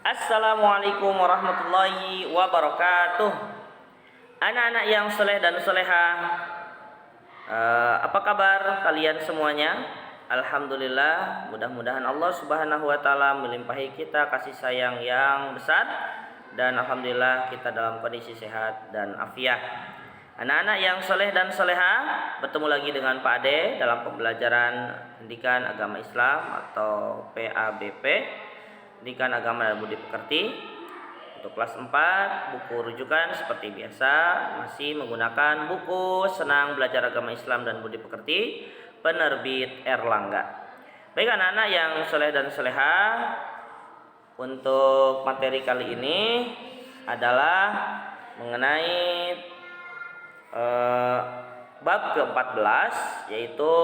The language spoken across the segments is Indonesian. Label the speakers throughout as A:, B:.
A: Assalamualaikum warahmatullahi wabarakatuh. Anak-anak yang soleh dan soleha, apa kabar kalian semuanya? Alhamdulillah, mudah-mudahan Allah Subhanahu wa taala melimpahi kita kasih sayang yang besar, dan alhamdulillah kita dalam kondisi sehat dan afiat. Anak-anak yang soleh dan soleha, bertemu lagi dengan Pak Ade dalam pembelajaran pendidikan agama Islam atau PABP, pendidikan agama dan budi pekerti. Untuk kelas 4, buku rujukan seperti biasa masih menggunakan buku Senang Belajar Agama Islam dan Budi Pekerti, penerbit Erlangga. Baik anak-anak yang soleh dan soleha, untuk materi kali ini adalah mengenai bab ke-14, yaitu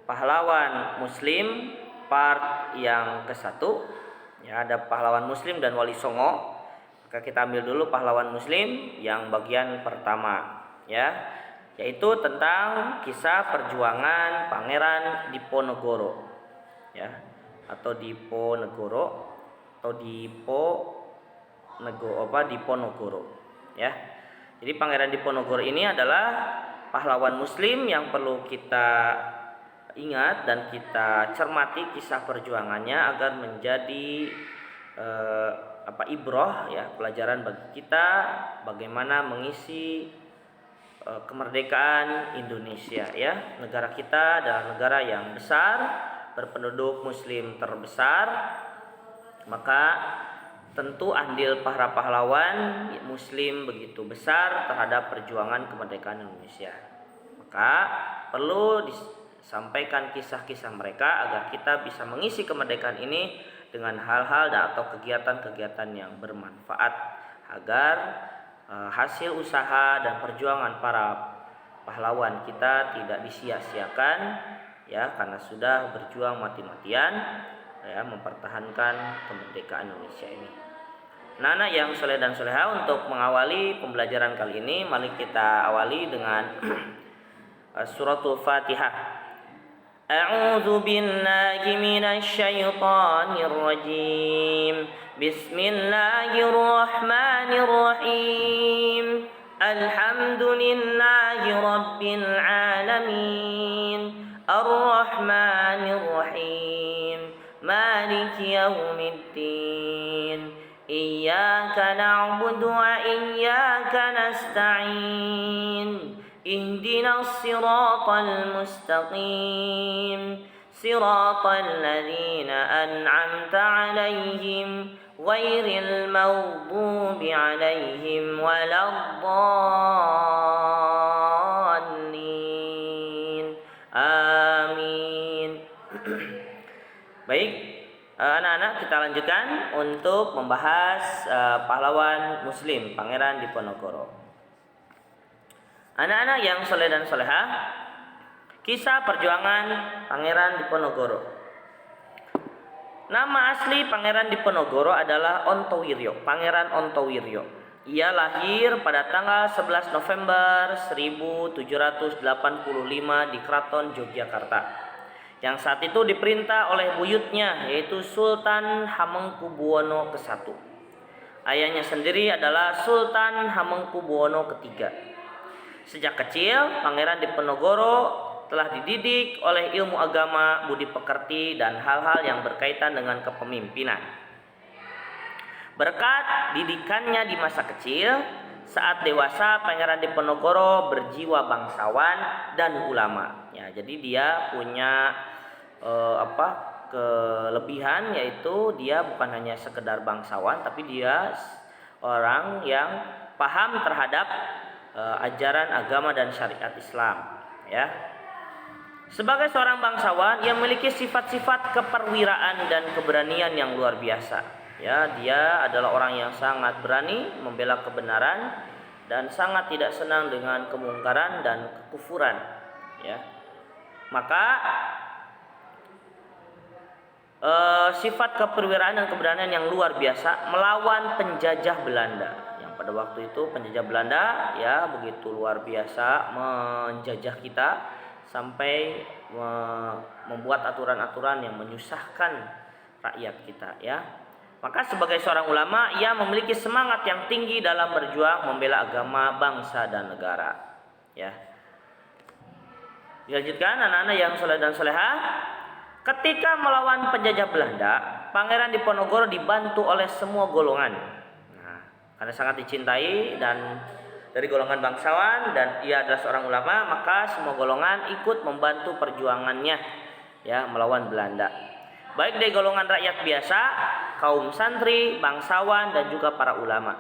A: pahlawan muslim part yang ke-1. Ya, ada pahlawan muslim dan wali songo. Maka kita ambil dulu pahlawan muslim yang bagian pertama, ya, yaitu tentang kisah perjuangan Pangeran Diponegoro, ya, atau Diponegoro atau Diponegoro, ya. Jadi Pangeran Diponegoro ini adalah pahlawan muslim yang perlu kita ingat dan kita cermati kisah perjuangannya agar menjadi ibroh, ya, pelajaran bagi kita bagaimana mengisi kemerdekaan Indonesia, ya. Negara kita adalah negara yang besar, berpenduduk muslim terbesar, maka tentu andil para pahlawan muslim begitu besar terhadap perjuangan kemerdekaan Indonesia. Maka perlu sampaikan kisah-kisah mereka agar kita bisa mengisi kemerdekaan ini dengan hal-hal atau kegiatan-kegiatan yang bermanfaat, agar hasil usaha dan perjuangan para pahlawan kita tidak disia-siakan, ya, karena sudah berjuang mati-matian, ya, mempertahankan kemerdekaan Indonesia ini. Anak-anak yang soleh dan soleha, untuk mengawali pembelajaran kali ini, mari kita awali dengan suratul Fatihah. A'udzu billahi minasy syaithanir rajim. Bismillahirrahmanirrahim. Alhamdulillahi rabbil alamin. Arrahmanir rahim. Maliki yaumiddin. Iyyaka na'budu wa iyyaka nasta'in. اهدنا الصراط المستقيم صراط الذين أنعمت عليهم غير المغضوب عليهم ولا الضالين آمين. Baik, anak-anak, kita lanjutkan untuk membahas pahlawan muslim Pangeran Diponegoro. Anak-anak yang soleh dan soleha, kisah perjuangan Pangeran Diponegoro. Nama asli Pangeran Diponegoro adalah Ontowiryo, Pangeran Ontowiryo. Ia lahir pada tanggal 11 November 1785 di Kraton Yogyakarta, yang saat itu diperintah oleh buyutnya, yaitu Sultan Hamengkubuwono ke-1. Ayahnya sendiri adalah Sultan Hamengkubuwono ke-3. Sejak kecil, Pangeran Diponegoro telah dididik oleh ilmu agama, budi pekerti, dan hal-hal yang berkaitan dengan kepemimpinan. Berkat didikannya di masa kecil, saat dewasa Pangeran Diponegoro berjiwa bangsawan dan ulama. Ya, jadi dia punya kelebihan, yaitu dia bukan hanya sekedar bangsawan, tapi dia orang yang paham terhadap ajaran agama dan syariat Islam, ya. Sebagai seorang bangsawan, ia memiliki sifat-sifat keperwiraan dan keberanian yang luar biasa. Ya, dia adalah orang yang sangat berani membela kebenaran dan sangat tidak senang dengan kemungkaran dan kekufuran, ya. Maka sifat keperwiraan dan keberanian yang luar biasa melawan penjajah Belanda. Pada waktu itu penjajah Belanda, ya, begitu luar biasa menjajah kita sampai membuat aturan-aturan yang menyusahkan rakyat kita, ya. Maka sebagai seorang ulama, ia memiliki semangat yang tinggi dalam berjuang membela agama, bangsa, dan negara. Ya. Dilanjutkan, anak-anak yang soleh dan solehah. Ketika melawan penjajah Belanda, Pangeran Diponegoro dibantu oleh semua golongan. Nah, karena sangat dicintai dan dari golongan bangsawan dan ia adalah seorang ulama, maka semua golongan ikut membantu perjuangannya, ya, melawan Belanda. Baik dari golongan rakyat biasa, kaum santri, bangsawan, dan juga para ulama.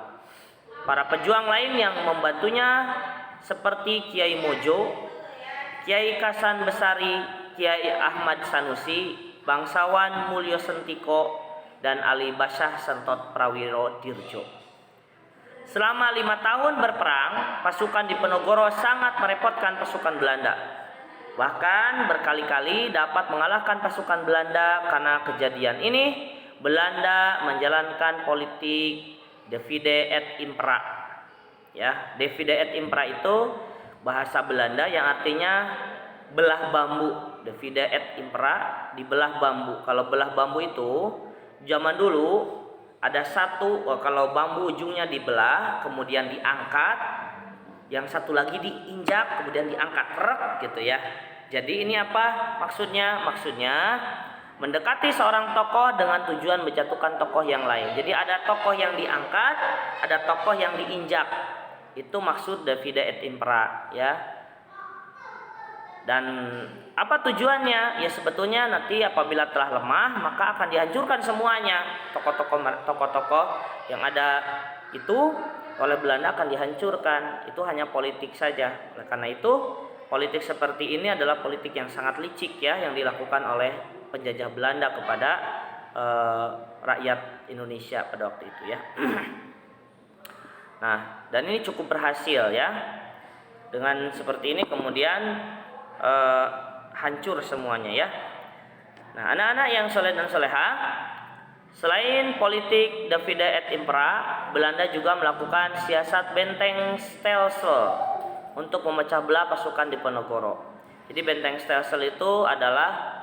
A: Para pejuang lain yang membantunya seperti Kiai Mojo, Kiai Kasan Besari, Kiai Ahmad Sanusi, bangsawan Mulyo Sentiko, dan Ali Basyah Sentot Prawiro Dirjo. Selama 5 tahun berperang, pasukan Diponegoro sangat merepotkan pasukan Belanda. Bahkan berkali-kali dapat mengalahkan pasukan Belanda. Karena kejadian ini, Belanda menjalankan politik divide et impera. Ya, divide et impera itu bahasa Belanda yang artinya belah bambu. Divide et impera, dibelah bambu. Kalau belah bambu itu zaman dulu ada satu, kalau bambu ujungnya dibelah kemudian diangkat, yang satu lagi diinjak kemudian diangkat, gitu ya. Jadi ini apa maksudnya? Maksudnya mendekati seorang tokoh dengan tujuan menjatuhkan tokoh yang lain. Jadi ada tokoh yang diangkat, ada tokoh yang diinjak. Itu maksud divide et impera, ya. Dan apa tujuannya? Ya sebetulnya nanti apabila telah lemah maka akan dihancurkan semuanya. Tokoh-tokoh yang ada itu oleh Belanda akan dihancurkan. Itu hanya politik saja. Oleh karena itu politik seperti ini adalah politik yang sangat licik, ya, yang dilakukan oleh penjajah Belanda kepada rakyat Indonesia pada waktu itu, ya. Nah, dan ini cukup berhasil, ya. Dengan seperti ini kemudian hancur semuanya, ya. Nah, anak-anak yang soleh dan solehah, selain politik divide et impera, Belanda juga melakukan siasat benteng Stelsel untuk memecah belah pasukan Diponegoro. Jadi benteng Stelsel itu adalah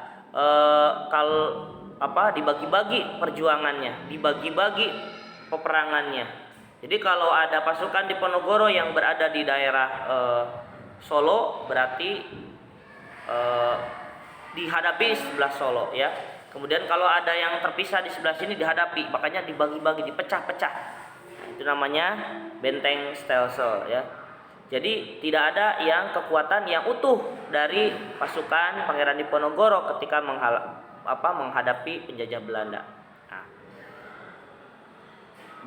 A: dibagi-bagi perjuangannya, dibagi-bagi peperangannya. Jadi kalau ada pasukan Diponegoro yang berada di daerah Solo, berarti dihadapi sebelah Solo, ya. Kemudian kalau ada yang terpisah di sebelah sini dihadapi, makanya dibagi-bagi, dipecah-pecah. Itu namanya benteng Stelsel, ya. Jadi tidak ada yang kekuatan yang utuh dari pasukan Pangeran Diponegoro ketika menghadapi penjajah Belanda. Nah,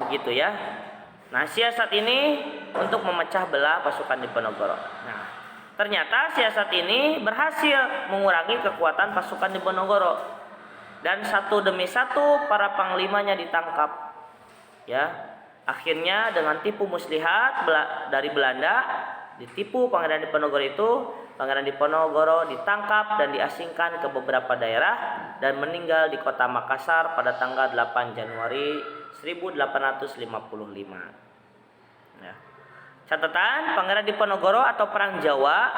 A: begitu, ya. Nah, siasat ini untuk memecah belah pasukan Diponegoro. Nah, ternyata siasat ini berhasil mengurangi kekuatan pasukan Diponegoro, dan satu demi satu para panglimanya ditangkap, ya. Akhirnya dengan tipu muslihat dari Belanda, ditipu Pangeran Diponegoro itu, Pangeran Diponegoro ditangkap dan diasingkan ke beberapa daerah dan meninggal di kota Makassar pada tanggal 8 Januari 1855. Ya. Catatan, Pangeran Diponegoro atau Perang Jawa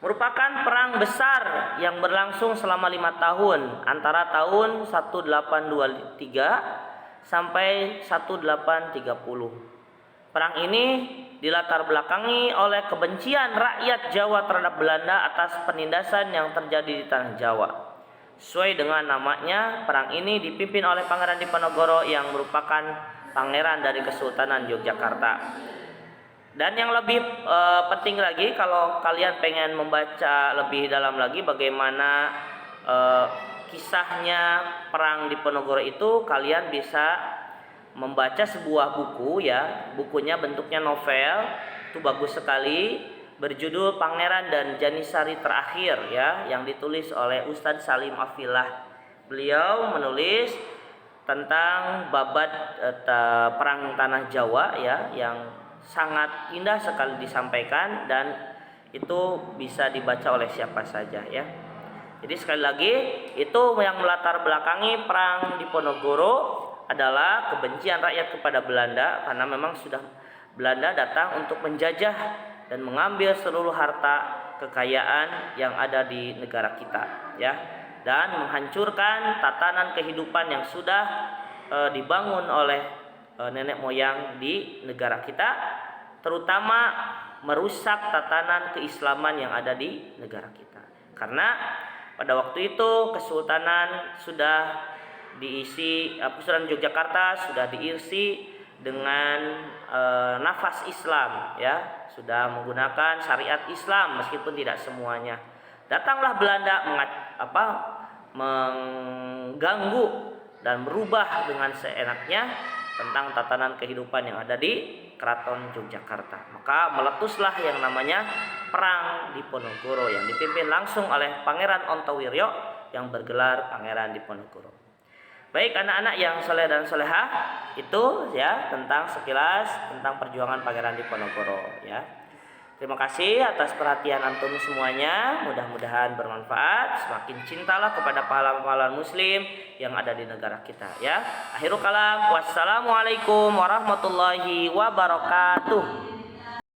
A: merupakan perang besar yang berlangsung selama 5 tahun antara tahun 1823 sampai 1830. Perang ini dilatar belakangi oleh kebencian rakyat Jawa terhadap Belanda atas penindasan yang terjadi di tanah Jawa. Sesuai dengan namanya, perang ini dipimpin oleh Pangeran Diponegoro yang merupakan pangeran dari Kesultanan Yogyakarta. Dan yang lebih penting lagi, kalau kalian pengen membaca lebih dalam lagi bagaimana kisahnya perang Diponegoro itu, kalian bisa membaca sebuah buku, ya. Bukunya bentuknya novel, itu bagus sekali, berjudul Pangeran dan Janisari Terakhir, ya, yang ditulis oleh Ustadz Salim Afilah. Beliau menulis tentang babat perang tanah Jawa, ya, yang sangat indah sekali disampaikan dan itu bisa dibaca oleh siapa saja, ya. Jadi sekali lagi, itu yang melatar belakangi perang Diponegoro adalah kebencian rakyat kepada Belanda, karena memang sudah Belanda datang untuk menjajah dan mengambil seluruh harta kekayaan yang ada di negara kita, ya, dan menghancurkan tatanan kehidupan yang sudah dibangun oleh nenek moyang di negara kita, terutama merusak tatanan keislaman yang ada di negara kita. Karena pada waktu itu Kesultanan sudah diisi, Kesultanan Yogyakarta sudah diisi dengan nafas Islam, ya, sudah menggunakan syariat Islam meskipun tidak semuanya. Datanglah Belanda mengganggu dan merubah dengan seenaknya tentang tatanan kehidupan yang ada di Keraton Yogyakarta. Maka meletuslah yang namanya Perang Diponegoro yang dipimpin langsung oleh Pangeran Ontowiryo yang bergelar Pangeran Diponegoro. Baik anak-anak yang soleh dan solehah, itu ya tentang sekilas tentang perjuangan Pangeran Diponegoro ya. Terima kasih atas perhatian antum semuanya. Mudah-mudahan bermanfaat. Semakin cintalah kepada pahlawan-pahlawan muslim yang ada di negara kita ya. Akhirul kalam. Wassalamualaikum warahmatullahi wabarakatuh.